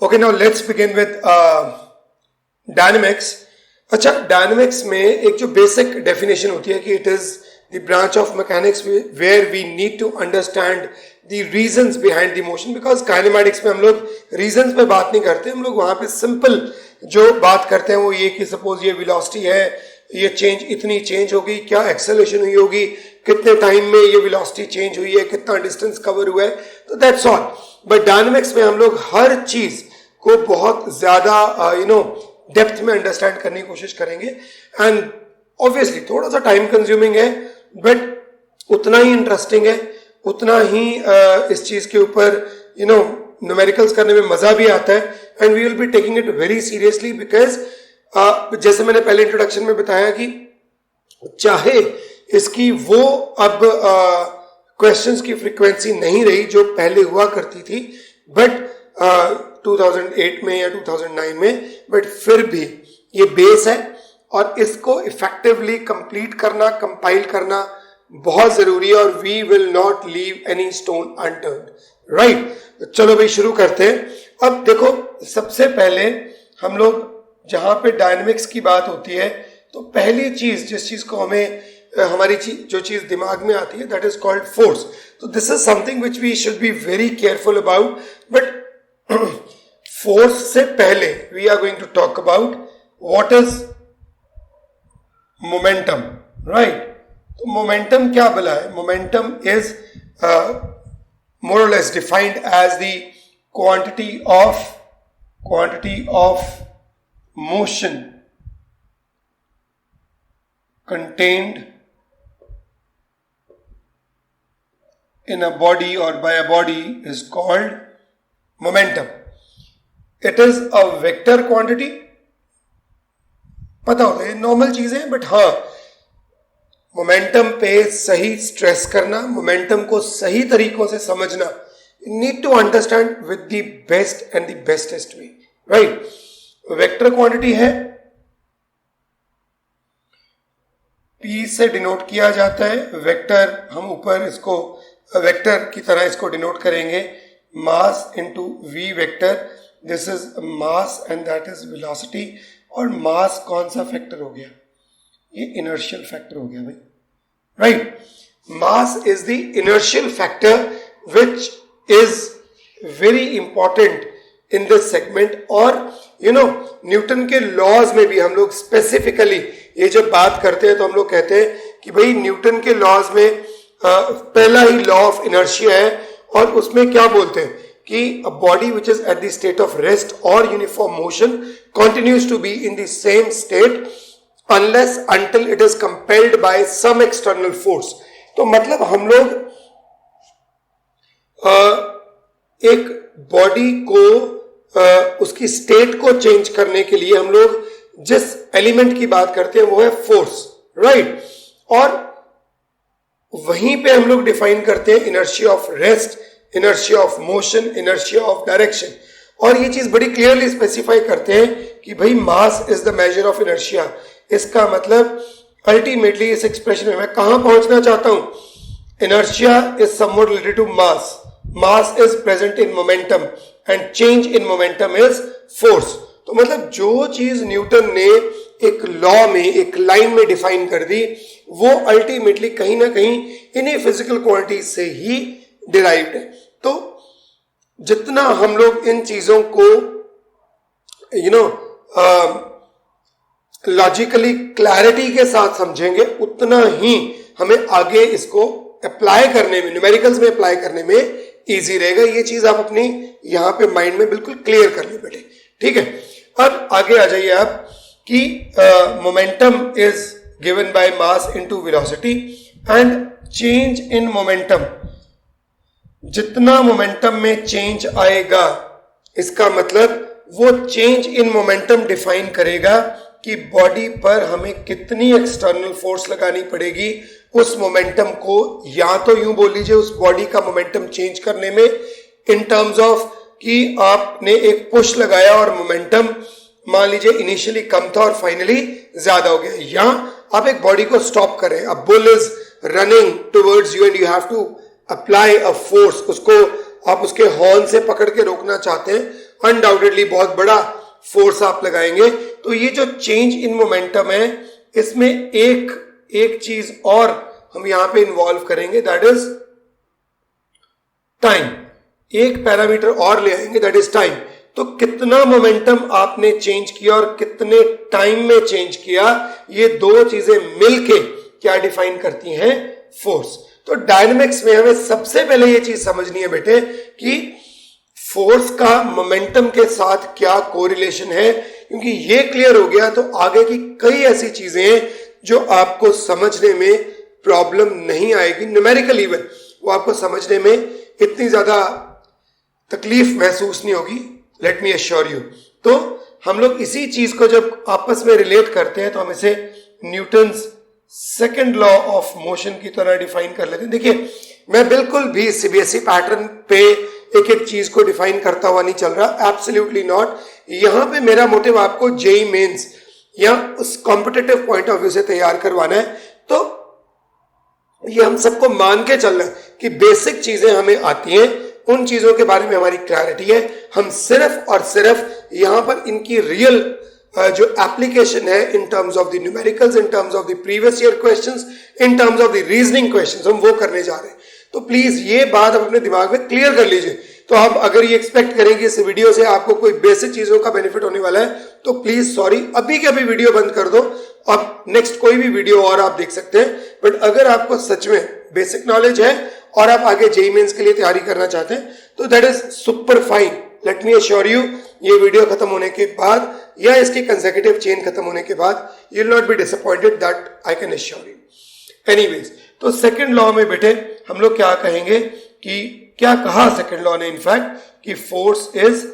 Okay, now let's begin with dynamics. अच्छा, dynamics में एक जो बेसिक डेफिनेशन होती है कि it is the branch of mechanics where we need to understand the reasons behind the motion. Because kinematics में हम लोग रीजंस पे बात नहीं करते, हम लोग वहां पे सिंपल जो बात करते हैं वो ये कि सपोज ये वेलोसिटी है, ये चेंज इतनी चेंज होगी, क्या एक्सेलरेशन हुई होगी, कितने टाइम में ये वेलोसिटी चेंज हुई है, कितना डिस्टेंस कवर हुआ है, तो दैट्स ऑल. बट डायनेमिक्स में हम लोग हर चीज को बहुत ज्यादा डेप्थ में अंडरस्टैंड करने की कोशिश करेंगे. एंड ऑब्वियसली थोड़ा सा टाइम कंज्यूमिंग है, बट उतना ही इंटरेस्टिंग है, उतना ही इस चीज के ऊपर न्यूमेरिकल्स करने में मजा भी आता है. And we will be taking it very seriously because जैसे मैंने पहले इंट्रोडक्शन में बताया कि चाहे इसकी वो अब क्वेश्चंस की फ्रीक्वेंसी नहीं रही जो पहले हुआ करती थी, बट 2008 में या 2009 में, बट फिर भी ये बेस है और इसको इफेक्टिवली कंप्लीट करना, कंपाइल करना बहुत जरूरी है. और we will not leave any stone unturned. Right, चलो भाई शुरू करते हैं. अब देखो, सबसे पहले हम लोग जहां पे डायनेमिक्स की बात होती है तो पहली चीज जिस चीज को हमें हमारी जो चीज दिमाग में आती है दैट इज कॉल्ड फोर्स. तो this is something which we should be very careful about. But force से पहले we are going to talk about what is momentum. Right, तो मोमेंटम क्या बोला है? Momentum is more or less defined as the quantity of motion contained in a body or by a body is called momentum. It is a vector quantity. पता होता है normal चीजें, but हाँ, momentum पे सही स्ट्रेस करना, momentum को सही तरीकों से समझना, need to understand with the best and the bestest way. Right, vector quantity है, P से डिनोट किया जाता है. वेक्टर हम ऊपर इसको वेक्टर की तरह इसको डिनोट करेंगे, mass into v vector. This is mass and that is velocity. और मास कौन सा फैक्टर हो गया? ये इनर्शियल फैक्टर हो गया भाई. Right, mass is the inertial factor which is very important in this segment. और न्यूटन के लॉज में भी हम लोग स्पेसिफिकली ये जब बात करते हैं तो हम लोग कहते हैं कि भाई न्यूटन के लॉज में पहला ही लॉ ऑफ इनर्शिया है, और उसमें क्या बोलते हैं कि a body which is at the state of rest or uniform motion continues to be in the same state unless until it is compelled by some external force. तो मतलब हम लोग एक बॉडी को उसकी स्टेट को चेंज करने के लिए हम लोग जिस एलिमेंट की बात करते हैं वो है फोर्स. राइट, और वहीं पे हम लोग डिफाइन करते हैं inertia of rest, inertia of motion, inertia of direction. और ये चीज बड़ी क्लियरली स्पेसिफाई करते हैं कि भाई mass is the measure of inertia. इसका मतलब अल्टीमेटली इस एक्सप्रेशन में मैं कहां पहुंचना चाहता हूं? Inertia is somewhat related to mass. Mass is present in momentum and change in momentum is force. तो मतलब जो चीज न्यूटन ने एक लॉ में, एक लाइन में डिफाइन कर दी, वो अल्टीमेटली कहीं ना कहीं इन्हीं फिजिकल क्वांटिटीज से ही डिराइव्ड है. तो जितना हम लोग इन चीजों को लॉजिकली क्लैरिटी के साथ समझेंगे, उतना ही हमें आगे इसको अप्लाई करने में, न्यूमेरिकल्स में अप्लाई करने में इजी रहेगा. ये चीज आप अपनी यहां पे माइंड में बिल्कुल क्लियर कर ले बेटे. ठीक है, अब आगे आ जाइए आप कि momentum is given by mass into velocity and change in momentum. जितना मोमेंटम में चेंज आएगा, इसका मतलब वो चेंज इन मोमेंटम डिफाइन करेगा कि बॉडी पर हमें कितनी एक्सटर्नल फोर्स लगानी पड़ेगी उस मोमेंटम को, या तो यूं बोल लीजिए उस बॉडी का मोमेंटम चेंज करने में, इन टर्म्स ऑफ कि आपने एक पुश लगाया और मोमेंटम मान लीजिए इनिशियली कम था और फाइनली ज्यादा हो गया, या आप एक बॉडी को स्टॉप करें. A bull is running towards you and you have to apply a force. उसको आप उसके हॉर्न से पकड़ के रोकना चाहते हैं, अनडाउटेडली बहुत बड़ा फोर्स आप लगाएंगे। तो ये जो चेंज इन मोमेंटम है, इसमें एक चीज और हम यहां पे इन्वॉल्व करेंगे, दैट इज टाइम। एक पैरामीटर और ले आएंगे, दैट इज टाइम। तो कितना मोमेंटम आपने चेंज किया और कितने टाइम में चेंज किया, ये दो चीजें मिलके क्या डिफाइन करती हैं, फोर्स। तो डायनेमिक्स में हमें सबसे पहले ये चीज समझनी है बेटे कि फोर्स का मोमेंटम के साथ क्या कोरिलेशन है, क्योंकि ये क्लियर हो गया तो आगे की कई ऐसी चीजें हैं जो आपको समझने में प्रॉब्लम नहीं आएगी, न्यूमेरिकल इवन वो आपको समझने में इतनी ज्यादा तकलीफ महसूस नहीं होगी, लेट मी एश्योर यू। तो हम लोग इसी चीज को जब आपस में रिलेट करते हैं तो हम इसे Newton's second law of motion की तरह डिफाइन कर लेते हैं। देखिए, मैं बिल्कुल भी सीबीएसई पैटर्न पे एक एक चीज को डिफाइन करता हुआ नहीं चल रहा, एब्सोल्युटली नॉट। यहां पे मेरा मोटिव आपको जेई मेंस या उस कॉम्पिटिटिव पॉइंट ऑफ व्यू से तैयार करवाना है। तो ये हम सबको मान के चल रहे हैं कि बेसिक चीजें हमें आती हैं, उन चीजों के बारे में हमारी क्लैरिटी है। हम सिर्फ और सिर्फ यहां पर इनकी रियल जो एप्लीकेशन है in terms of the numericals, in terms of the previous year questions, in terms of the reasoning questions, हम वो करने जा रहे हैं। तो प्लीज ये बात आप अपने दिमाग में क्लियर कर लीजिए। तो आप अगर ये एक्सपेक्ट करेंगे इस वीडियो से आपको कोई बेसिक चीजों का बेनिफिट होने वाला है, तो प्लीज सॉरी, अभी के अभी वीडियो बंद कर दो। अब नेक्स्ट कोई भी वीडियो और आप देख सकते हैं। बट अगर आपको सच में बेसिक नॉलेज है और आप आगे जेईई मेंस के लिए तैयारी करना चाहते हैं तो that is super fine. Let me assure you, ये वीडियो खत्म होने के बाद या इसकी कंसेक्यूटिव चेन खत्म होने के बाद you will not be disappointed, that I can assure you. Anyways, तो सेकंड लॉ में बेटे हम लोग क्या कहेंगे कि क्या कहा सेकंड लॉ ने, इनफैक्ट कि force is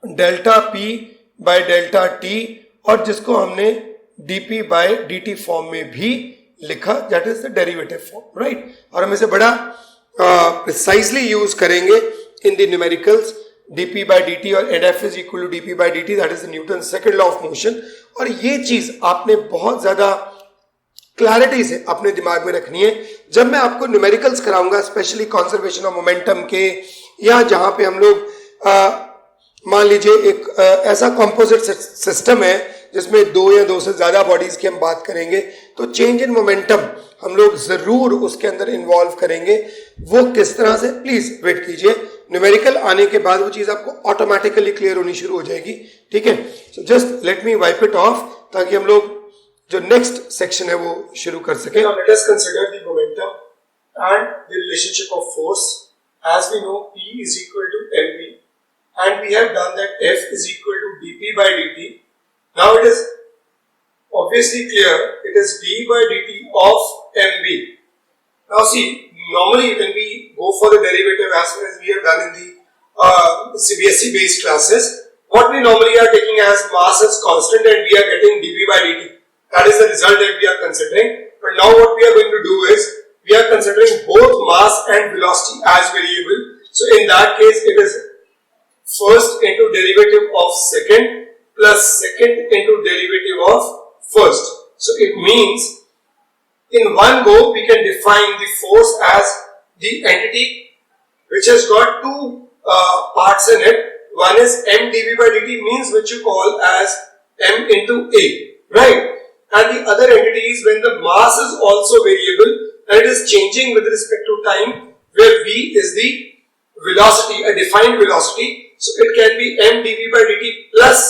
delta P by delta T, और जिसको हमने डीपी बाय डीटी फॉर्म में भी लिखा, that is the derivative form, right. और हम इसे बड़ा प्रिसाइजली यूज करेंगे in the numericals, dp by dt और nf is equal to dp by dt, that is the Newton's second law of motion। और ये चीज आपने बहुत ज्यादा क्लैरिटी से अपने दिमाग में रखनी है जब मैं आपको न्यूमेरिकल्स कराऊंगा, स्पेशली कंजर्वेशन ऑफ मोमेंटम के, या जहां पे हम लोग मान लीजिए एक ऐसा कंपोजिट सिस्टम है जिसमें दो या दो से ज्यादा बॉडीज की हम बात करेंगे, तो चेंज इन मोमेंटम हम लोग जरूर उसके अंदर इन्वॉल्व करेंगे। वो किस तरह से, प्लीज वेट कीजिए, न्यूमेरिकल आने के बाद वो चीज आपको ऑटोमेटिकली क्लियर होनी शुरू हो जाएगी, ठीक है। So just let me wipe it of ताकि हम लोग जो नेक्स्ट सेक्शन है वो शुरू कर सके। Now let us consider the momentum and the relationship of force. As we know, P is equal to mv, and we have done that F is equal to dp by dt. Now it is obviously clear, it is d by dt of mv. Now see, normally when we go for the derivative, as far as we have done in the CBSE based classes, what we normally are taking as mass as constant and we are getting dp by dt. That is the result that we are considering. But now what we are going to do is, we are considering both mass and velocity as variable. So in that case, it is first into derivative of second plus second into derivative of first. So it means in one go we can define the force as the entity which has got two parts in it. One is m dv by dt, means which you call as m into a, right? And the other entity is when the mass is also variable and it is changing with respect to time, where v is the velocity, a defined velocity. So it can be m dv by dt plus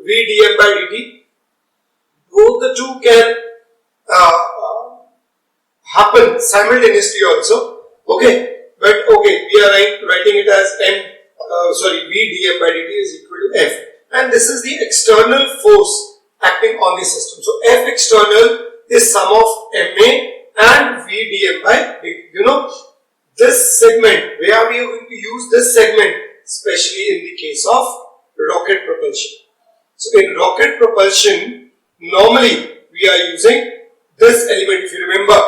v dm by dt. Both the two can happen simultaneously also, okay. But okay, we are writing it as v dm by dt is equal to f, and this is the external force acting on the system. So F external is sum of ma and v dm by dt. You know, this segment, where we are going to use this segment, especially in the case of rocket propulsion. So in rocket propulsion, normally we are using this element. If you remember,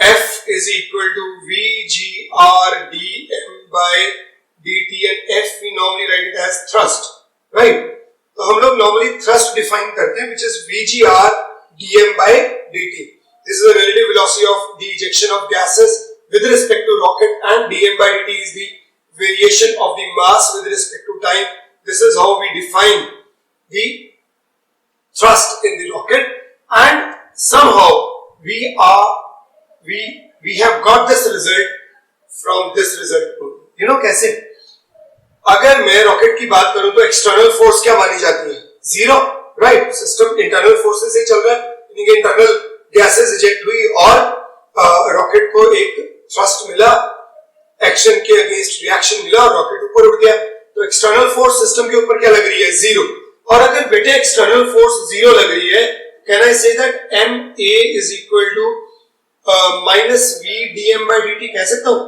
F is equal to v g r dm by dt, and F we normally write it as thrust, right? तो हम लोग normally thrust define करते हैं, which is vgr dm by dt. This is the relative velocity of the ejection of gases with respect to rocket, and dm by dt is the variation of the mass with respect to time this is how we define the thrust in the rocket, and somehow we have got this result from this result. You know कैसे? अगर मैं rocket की बात करूं तो external force क्या मानी जाती है? Zero, right? System internal forces से चल रहा है, यानी कि इंटरनल गैसेस इजेक्ट हुई और रॉकेट को एक थ्रस्ट मिला, एक्शन के अगेंस्ट रिएक्शन मिला और रॉकेट ऊपर उठ गया। तो एक्सटर्नल फोर्स सिस्टम के ऊपर क्या लग रही है? जीरो। और अगर बेटे एक्सटर्नल फोर्स जीरो लग रही है, can I say that ma is equal to minus v dm by dt? कह सकता हूं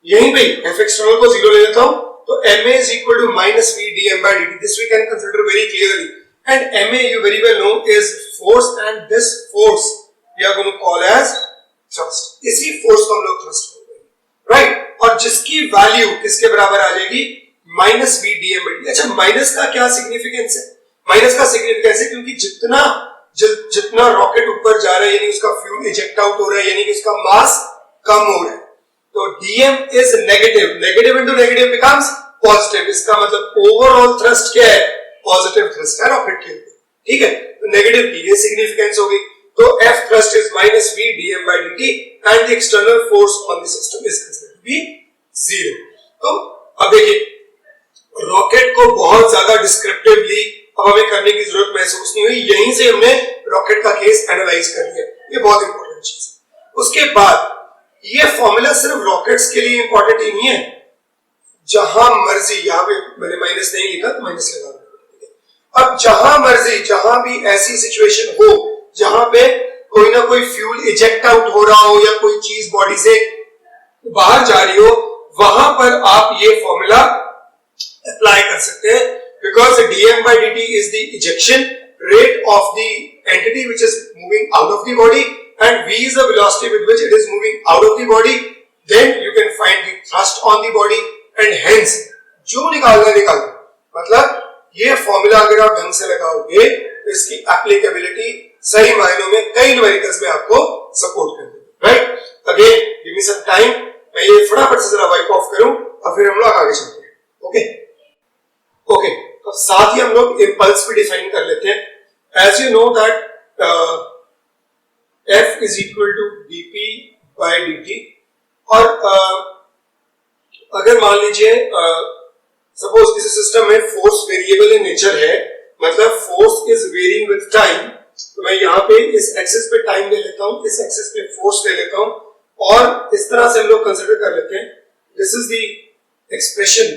यहीं पे f एक्सटर्नल को जीरो ले लेता हूं, तो ma is equal to minus v dm by dt. This we can consider very clearly, and ma you very well know is force, and this force we are going to call as thrust. इसी force को हम लोग thrust बोलते हैं, right? और जिसकी value किसके बराबर आ जाएगी? Minus v dm by dt. अच्छा, माइनस का क्या सिग्निफिकेंस है? माइनस का सिग्निफिकेंस है क्योंकि जितना रॉकेट ऊपर जा रहा है, यानी उसका फ्यूल इजेक्ट आउट हो रहा है, यानी कि उसका मास कम हो रहा है, तो dm is negative. Negative into negative becomes positive. इसका मतलब ओवरऑल थ्रस्ट क्या है? पॉजिटिव थ्रस्ट है रॉकेट के ऊपर, ठीक है? तो नेगेटिव की ये सिग्निफिकेंस हो गई। तो F thrust is minus v dm by dt and the external force on the system is considered to be zero. तो अब देखिए, रॉकेट को बहुत ज्यादा डिस्क्रिप्टिवली अब हमें करने की जरूरत महसूस नहीं हुई, यहीं से हमने रॉकेट का केस एनालाइज कर लिया। ये बहुत इंपॉर्टेंट चीज है। उसके बाद ये फॉर्मूला सिर्फ रॉकेट्स के लिए इंपॉर्टेंट ही नहीं है, जहां मर्जी, यहां पे मैंने माइनस नहीं लिखा तो माइनस लगा दूंगा। अब जहां मर्जी, जहां भी ऐसी सिचुएशन हो जहां पे कोई ना कोई फ्यूल इजेक्ट आउट हो रहा हो या कोई चीज बॉडी से बाहर जा रही हो, वहां पर आप ये फॉर्मूला अप्लाई कर सकते हैं, because dm by dt is the ejection rate of the entity which is moving out of the body, and v is the velocity with which it is moving out of the body. Then you can find the thrust on the body, and hence जो निकालना निकालना, मतलब ये formula अगर आप ढंग से लगाओगे तो इसकी एप्लीकेबिलिटी सही मायनों में कई न्यूमेरिकल्स में आपको सपोर्ट कर देगी, right? Again give me some time, मैं ये फटाफट से जरा वाइप ऑफ करूं और फिर हम लोग आगे चलते हैं। ओके ओके, तो साथ ही हम लोग इंपल्स भी डिफाइन कर लेते हैं। As you know that F is equal to dp by dt, और अगर मान लीजिए सपोज किसी सिस्टम में फोर्स वेरिएबल इन नेचर है, मतलब force is varying with time, तो मैं यहाँ पे इस एक्सिस पे टाइम ले लेता हूँ, इस एक्सिस पे फोर्स ले लेता हूँ, और इस तरह से हम लोग कंसिडर कर लेते हैं this is the expression,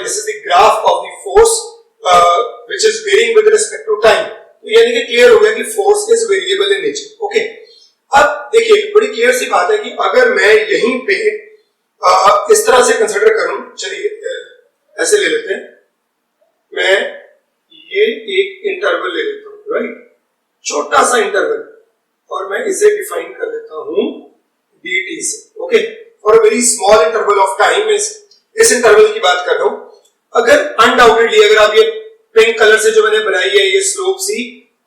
this is the graph of the force which is varying with respect to time. तो यानी कि क्लियर हो गया कि force is variable in nature. Okay, अब देखिए बड़ी क्लियर सी बात है कि अगर मैं यहीं पे इस तरह से कंसिडर करूं, चलिए ऐसे ले लेते हैं, मैं ये एक इंटरवल ले लेता हूं, राइट? छोटा सा इंटरवल, और मैं इसे डिफाइन कर लेता हूं dt से। Okay, for a very small interval of time, इस इंटरवल की बात कर रहा हूं। अगर अनडाउटेडली अगर आप ये पिंक कलर से जो मैंने बनाई है ये स्लोप सी,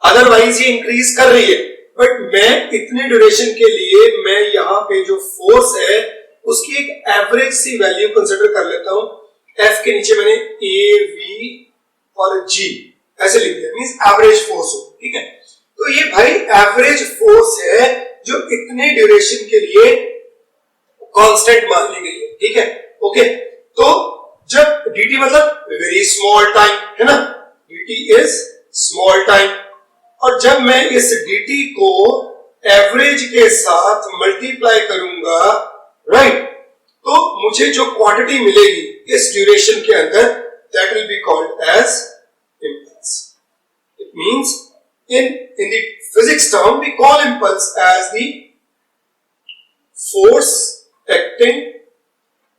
अदरवाइज ये इंक्रीज कर रही है, बट मैं इतने ड्यूरेशन के लिए मैं यहाँ पे जो फोर्स है उसकी एक एवरेज सी वैल्यू कंसिडर कर लेता हूं। F के नीचे मैंने A, V और G ऐसे लिख दिया, मींस एवरेज फोर्स हो, ठीक है? तो ये भाई एवरेज फोर्स है जो इतने ड्यूरेशन के लिए कांस्टेंट मान ली गई है, ठीक है? ओके, तो जब dt मतलब वेरी स्मॉल टाइम है ना, dt इज स्मॉल टाइम, और जब मैं इस dt को एवरेज के साथ मल्टीप्लाई करूंगा, राइट, तो मुझे जो क्वांटिटी मिलेगी इस ड्यूरेशन के अंदर, that will be called as impulse. It means in the physics term we call impulse as the force acting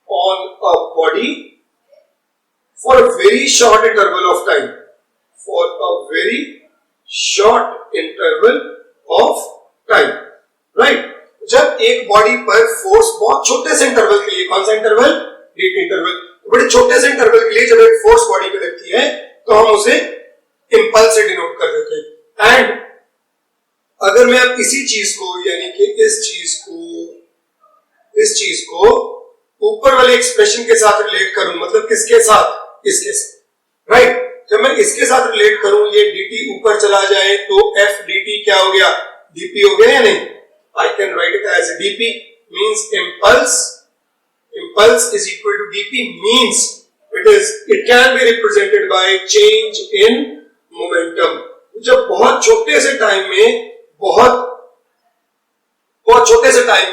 on a body for a very short interval of time, for a very short interval of time, right? जब एक body पर force बहुत छोटे से interval के लिए, कौन सा इंटरवल? dt इंटरवल, बड़े छोटे से इंटरवल के लिए जब एक फोर्स बॉडी पे लगती है तो हम उसे इंपल्स से डिनोट कर देते हैं। एंड अगर मैं अब इसी चीज को, यानी कि इस चीज को ऊपर वाले एक्सप्रेशन के साथ रिलेट करूं, मतलब किसके साथ? इसके साथ, राइट? जब मैं इसके साथ रिलेट करूं, ये dt ऊपर चला जाए तो f dt क्या हो गया, dp हो गया या नहीं? I can write it as dp means impulse is equal to dp means it can be represented by change in momentum. जब बहुत छोटे से टाइम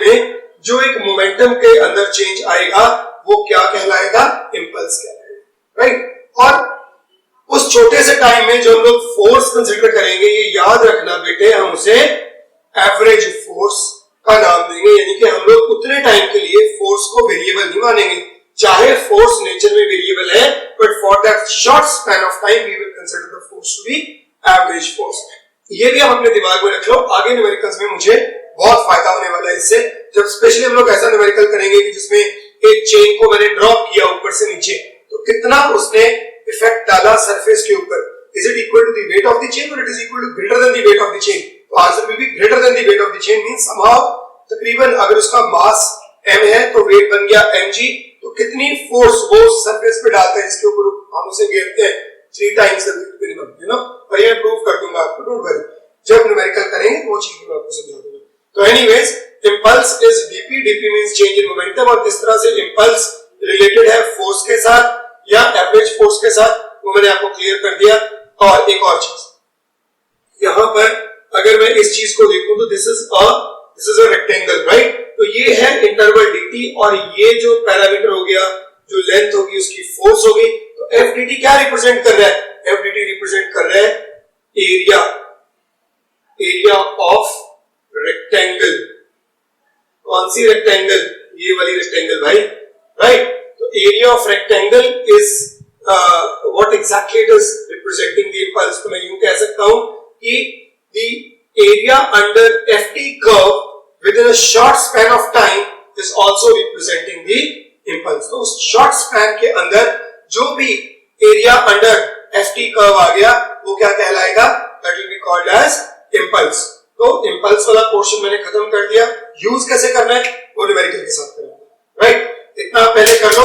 में जो एक मोमेंटम के अंदर चेंज आएगा वो क्या कहलाएगा, इंपल्स कहलाएगा, राइट? और उस छोटे से टाइम में जो हम लोग फोर्स कंसीडर करेंगे, ये याद रखना बेटे, हम उसे एवरेज फोर्स का नाम देंगे, यानी कि हम लोग उतने टाइम के लिए फोर्स को वेरिएबल नहीं मानेंगे, चाहे फोर्स नेचर में वेरिएबल है, but for that short span of time we will consider the force to be average force. ये भी आप अपने दिमाग में रख लो, आगे न्यूमेरिकल्स में मुझे बहुत फायदा होने वाला है इससे, जब स्पेशली हम लोग ऐसा न्यूमेरिकल करेंगे कि जिसमें एक चेन को मैंने ड्रॉप किया ऊपर से नीचे, तो कितना उसने इफेक्ट डाला सरफेस के ऊपर, is it equal to the weight of the chain और it is equal to greater than the weight of the chain? तो answer will be greater than the weight of the chain, means somehow तकरीबन अगर उसका मास m है तो wait बन गया mg, तो कितनी फोर्स वो सरफेस पे डालता है जिसके ऊपर हम उसे घेरते हैं, 3 times the weight minimum, you know. और ये प्रूव कर दूंगा आपको, डोंट वरी, जब न्यूमेरिकल करेंगे वो चीज मैं आपको समझा दूंगा। तो anyways, impulse is dp, dp means change in momentum, और किस तरह से इंपल्स रिलेटेड है फोर्स के साथ या एवरेज फोर्स के साथ, वो मैंने आपको क्लियर कर दिया। और एक और चीज, यहां पर अगर मैं इस चीज को देखूं तो this is a rectangle, right? तो ये है इंटरवल dt, और ये जो पैरामीटर हो गया, जो लेंथ होगी उसकी फोर्स होगी, तो f dt क्या रिप्रेजेंट कर रहा है? f dt रिप्रेजेंट कर रहा है एरिया ऑफ रेक्टेंगल। कौन सी रेक्टेंगल? ये वाली रेक्टेंगल भाई, राइट? तो area of rectangle is what exactly it is representing the impulse. तो मैं यूं कह सकता हूं कि the area under ft curve within a short span of time is also representing the impulse. तो उस short span के अंदर जो भी एरिया अंडर ft कर्व आ गया वो क्या कहलाएगा? That will be called as impulse. तो impulse वाला पोर्शन मैंने खत्म कर दिया। यूज कैसे करना है वो न्यूमेरिकल के साथ करेंगे, राइट? इतना पहले कर लो।